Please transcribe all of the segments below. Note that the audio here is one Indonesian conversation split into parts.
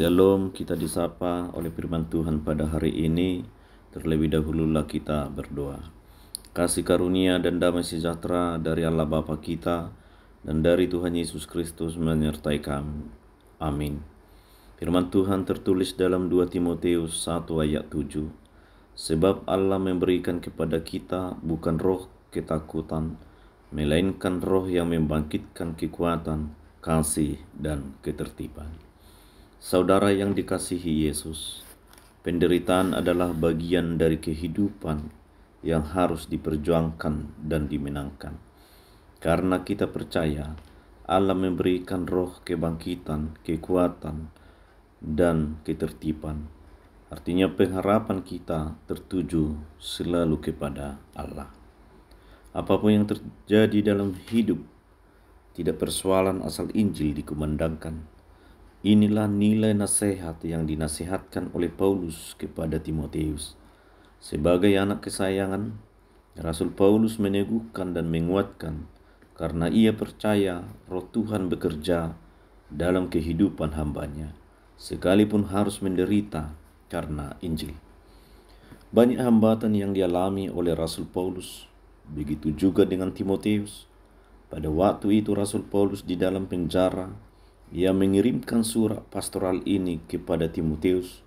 Shalom, kita disapa oleh firman Tuhan pada hari ini. Terlebih dahululah kita berdoa. Kasih karunia dan damai sejahtera dari Allah Bapa kita dan dari Tuhan Yesus Kristus menyertai kami. Amin. Firman Tuhan tertulis dalam 2 Timotius 1 ayat 7. Sebab Allah memberikan kepada kita bukan roh ketakutan, melainkan roh yang membangkitkan kekuatan, kasih, dan ketertiban. Saudara yang dikasihi Yesus, penderitaan adalah bagian dari kehidupan yang harus diperjuangkan dan dimenangkan. Karena kita percaya Allah memberikan roh kebangkitan, kekuatan, dan ketertiban. Artinya pengharapan kita tertuju selalu kepada Allah. Apapun yang terjadi dalam hidup, tidak persoalan asal Injil dikumandangkan. Inilah nilai nasihat yang dinasihatkan oleh Paulus kepada Timotius. Sebagai anak kesayangan, Rasul Paulus meneguhkan dan menguatkan karena ia percaya roh Tuhan bekerja dalam kehidupan hambanya, sekalipun harus menderita karena Injil. Banyak hambatan yang dialami oleh Rasul Paulus, begitu juga dengan Timotius. Pada waktu itu Rasul Paulus di dalam penjara. Ia mengirimkan surat pastoral ini kepada Timotius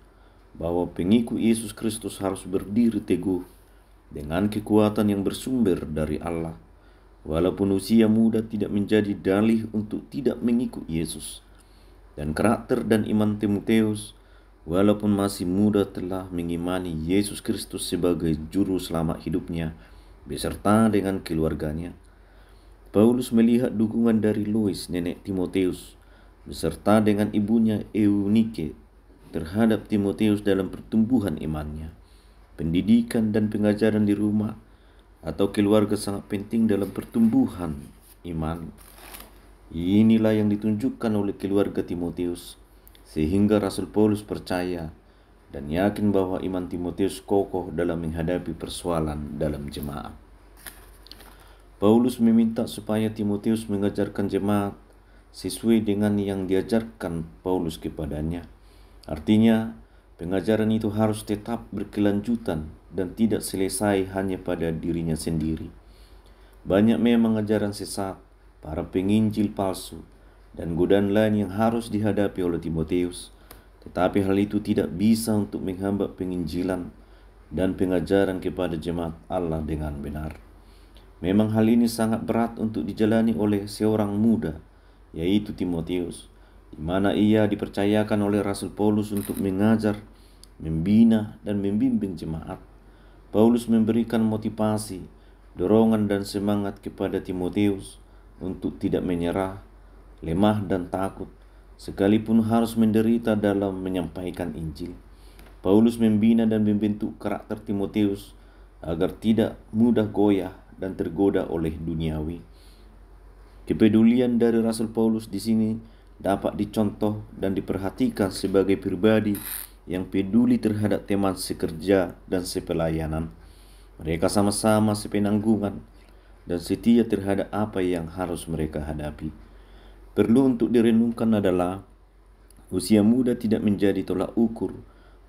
bahwa pengikut Yesus Kristus harus berdiri teguh dengan kekuatan yang bersumber dari Allah. Walaupun usia muda tidak menjadi dalih untuk tidak mengikut Yesus. Dan karakter dan iman Timotius walaupun masih muda telah mengimani Yesus Kristus sebagai juru selamat hidupnya beserta dengan keluarganya. Paulus melihat dukungan dari Lois, nenek Timotius, beserta dengan ibunya Eunike terhadap Timotius dalam pertumbuhan imannya. Pendidikan dan pengajaran di rumah atau keluarga sangat penting dalam pertumbuhan iman. Inilah yang ditunjukkan oleh keluarga Timotius, sehingga Rasul Paulus percaya dan yakin bahwa iman Timotius kokoh dalam menghadapi persoalan dalam jemaat. Paulus meminta supaya Timotius mengajarkan jemaat sesuai dengan yang diajarkan Paulus kepadanya. Artinya, pengajaran itu harus tetap berkelanjutan dan tidak selesai hanya pada dirinya sendiri. Banyak memang ajaran sesat, para penginjil palsu, dan godaan lain yang harus dihadapi oleh Timotius. Tetapi hal itu tidak bisa untuk menghambat penginjilan dan pengajaran kepada jemaat Allah dengan benar. Memang hal ini sangat berat untuk dijalani oleh seorang muda, yaitu Timotius, di mana ia dipercayakan oleh Rasul Paulus untuk mengajar, membina, dan membimbing jemaat. Paulus memberikan motivasi, dorongan, dan semangat kepada Timotius untuk tidak menyerah, lemah, dan takut, sekalipun harus menderita dalam menyampaikan Injil. Paulus membina dan membentuk karakter Timotius agar tidak mudah goyah dan tergoda oleh duniawi. Kepedulian dari Rasul Paulus di sini dapat dicontoh dan diperhatikan sebagai pribadi yang peduli terhadap teman sekerja dan sepelayanan. Mereka sama-sama sepenanggungan dan setia terhadap apa yang harus mereka hadapi. Perlu untuk direnungkan adalah usia muda tidak menjadi tolak ukur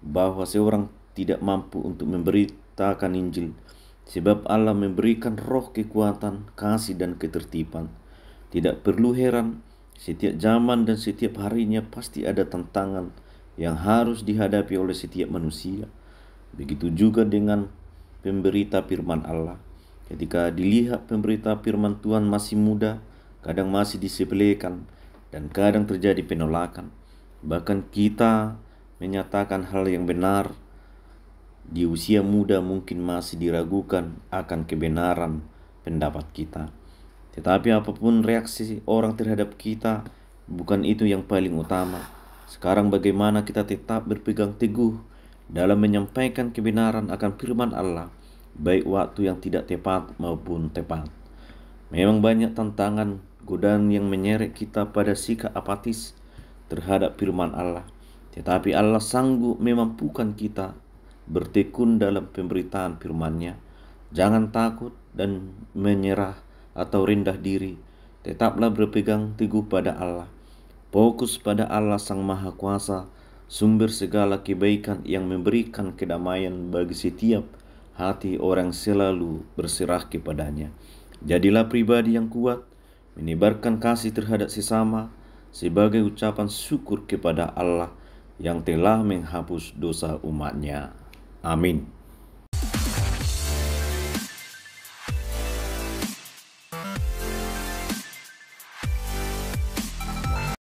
bahwa seorang tidak mampu untuk memberitakan Injil, sebab Allah memberikan roh kekuatan, kasih, dan ketertiban. Tidak perlu heran, setiap zaman dan setiap harinya pasti ada tantangan yang harus dihadapi oleh setiap manusia. Begitu juga dengan pemberita firman Allah. Ketika dilihat pemberita firman Tuhan masih muda, kadang masih disepelekan dan kadang terjadi penolakan. Bahkan kita menyatakan hal yang benar di usia muda mungkin masih diragukan akan kebenaran pendapat kita. Tetapi apapun reaksi orang terhadap kita, bukan itu yang paling utama. Sekarang bagaimana kita tetap berpegang teguh dalam menyampaikan kebenaran akan firman Allah, baik waktu yang tidak tepat maupun tepat. Memang banyak tantangan, godaan yang menyeret kita pada sikap apatis terhadap firman Allah. Tetapi Allah sanggup memampukan kita bertekun dalam pemberitaan firman-Nya. Jangan takut dan menyerah atau rendah diri. Tetaplah berpegang teguh pada Allah. Fokus pada Allah Sang Maha Kuasa, sumber segala kebaikan yang memberikan kedamaian bagi setiap hati orang selalu berserah kepadanya. Jadilah pribadi yang kuat, menebarkan kasih terhadap sesama sebagai ucapan syukur kepada Allah yang telah menghapus dosa umat-Nya. Amin.